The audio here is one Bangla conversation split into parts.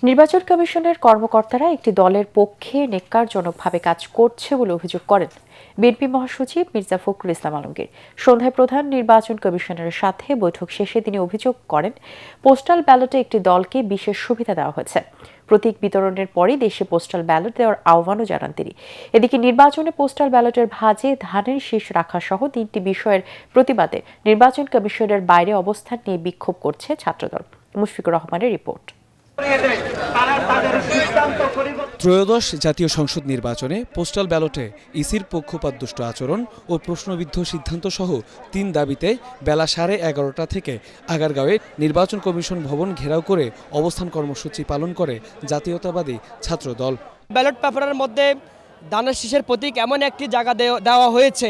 নির্বাচন কমিশনের কর্মকর্তারা একটি দলের পক্ষে ন্যাক্কারজনকভাবে কাজ করছে বলে অভিযোগ করেন বিএনপি মহাসচিব মির্জা ফখরুল ইসলাম আলমগীর। সন্ধ্যায় প্রধান নির্বাচন কমিশনারের সাথে বৈঠক শেষে তিনি অভিযোগ করেন, পোস্টাল ব্যালটে একটি দলকে বিশেষ সুবিধা দেওয়া হয়েছে। প্রতীক বিতরণের পরই দেশে পোস্টাল ব্যালট দেওয়ার আহ্বানও জানান তিনি। এদিকে নির্বাচনে পোস্টাল ব্যালটের ভাঁজে ধানের শীষ রাখা সহ ৩টি বিষয়ের প্রতিবাদে নির্বাচন কমিশনের বাইরে অবস্থান নিয়ে বিক্ষোভ করছে ছাত্রদল। মুশফিকুর রহমানের রিপোর্ট। ত্রয়োদশ জাতীয় সংসদ নির্বাচনে পোস্টাল ব্যালটে ইসির পক্ষপাতদুষ্ট আচরণ ও প্রশ্নবিদ্ধ সিদ্ধান্ত সহ ৩ দাবিতে বেলা 11:30 থেকে আগারগাঁওয়ে নির্বাচন কমিশন ভবন ঘেরাও করে অবস্থান কর্মসূচি পালন করে জাতীয়তাবাদী ছাত্রদল। ব্যালট পেপারের মধ্যে ধানের শীষের প্রতীক এমন একটি জায়গা দেওয়া হয়েছে,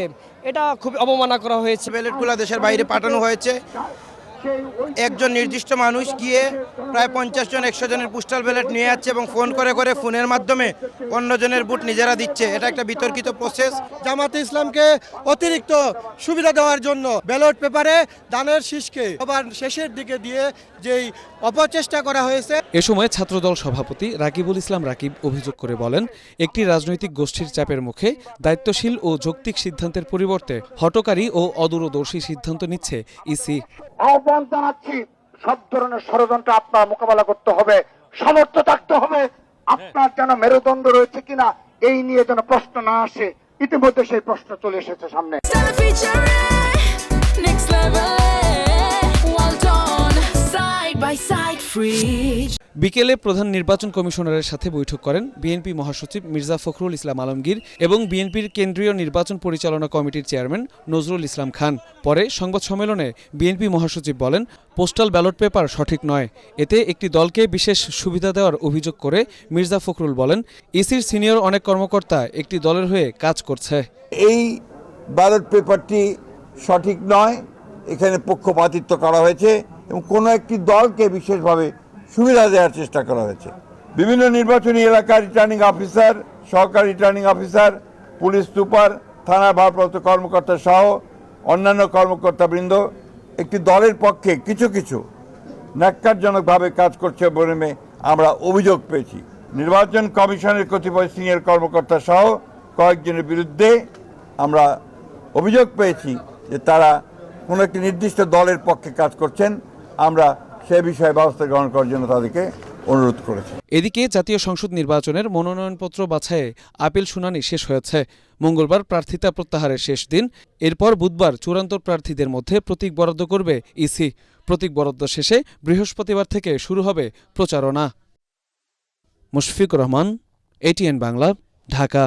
এটা খুব অবমাননা করা হয়েছে। ব্যালটগুলো দেশের বাইরে পাঠানো হয়েছে। একজন নির্দিষ্ট মানুষ গিয়ে প্রায় 50 জন 100 জনের পোস্টাল ব্যালট নিয়ে যাচ্ছে এবং ফোন করে করে ফোনের মাধ্যমে অন্যজনের ভোট নিজেরা দিচ্ছে। এটা একটা বিতর্কিত প্রসেস। জামাতে ইসলামকে অতিরিক্ত সুবিধা দেওয়ার জন্য ব্যালট পেপারে ধানের শীষকে আবার শেষের দিকে দিয়ে যেই অপচেষ্টা করা হয়েছে। এ সময় ছাত্রদল সভাপতি রাকিবুল ইসলাম রাকিব অভিযোগ করে বলেন, একটি রাজনৈতিক গোষ্ঠীর চাপের মুখে দায়িত্বশীল ও যৌক্তিক সিদ্ধান্তের পরিবর্তে হঠকারী ও অদূরদর্শী সিদ্ধান্ত নিচ্ছে ইসি। আহ্বান জানাচ্ছি, সব ধরনের ষড়যন্ত্র আপনার মোকাবেলা করতে হবে, সমর্থ থাকতে হবে। আপনার যেন মেরুদণ্ড রয়েছে কিনা এই নিয়ে যেন প্রশ্ন না আসে। ইতিমধ্যে সেই প্রশ্ন চলে এসেছে সামনে। বিকেলে প্রধান নির্বাচন কমিশনারের সাথে বৈঠক করেন বিএনপি মহাসচিব মির্জা ফখরুল ইসলাম আলমগীর এবং বিএনপির কেন্দ্রীয় নির্বাচন পরিচালনা কমিটির চেয়ারম্যান নজরুল ইসলাম খান। পরে সংবাদ সম্মেলনে বিএনপি মহাসচিব বলেন, পোস্টাল ব্যালট পেপার সঠিক নয়, এতে একটি দলকে বিশেষ সুবিধা দেওয়ার অভিযোগ করে মির্জা ফখরুল বলেন, ইসির সিনিয়র অনেক কর্মকর্তা একটি দলের হয়ে কাজ করছে। এই ব্যালট পেপারটি সঠিক নয়, এখানে পক্ষপাতিত্ব করা হয়েছে এবং কোনো একটি দলকে বিশেষভাবে সুবিধা দেওয়ার চেষ্টা করা হয়েছে। বিভিন্ন নির্বাচনী এলাকার রিটার্নিং অফিসার, সহকারী রিটার্নিং অফিসার, পুলিশ সুপার, থানা ভারপ্রাপ্ত কর্মকর্তা সহ অন্যান্য কর্মকর্তাবৃন্দ একটি দলের পক্ষে কিছু ন্যাক্কারজনকভাবে কাজ করছে বলে আমরা অভিযোগ পেয়েছি। নির্বাচন কমিশনের কতিপয় সিনিয়র কর্মকর্তা সহ কয়েকজনের বিরুদ্ধে আমরা অভিযোগ পেয়েছি যে তারা কোনো একটি নির্দিষ্ট দলের পক্ষে কাজ করছেন। আমরা সে বিষয়ে ব্যবস্থা গ্রহণ করার জন্য তাদেরকে অনুরোধ করেছি। এদিকে জাতীয় সংসদ নির্বাচনের মনোনয়নপত্র বাছাইয়ে আপিল শুনানি শেষ হয়েছে। মঙ্গলবার প্রার্থিতা প্রত্যাহারের শেষ দিন। এরপর বুধবার চূড়ান্ত প্রার্থীদের মধ্যে প্রতীক বরাদ্দ করবে ইসি। প্রতীক বরাদ্দ শেষে বৃহস্পতিবার থেকে শুরু হবে প্রচারণা। মুশফিকুর রহমান, ATN বাংলা, ঢাকা।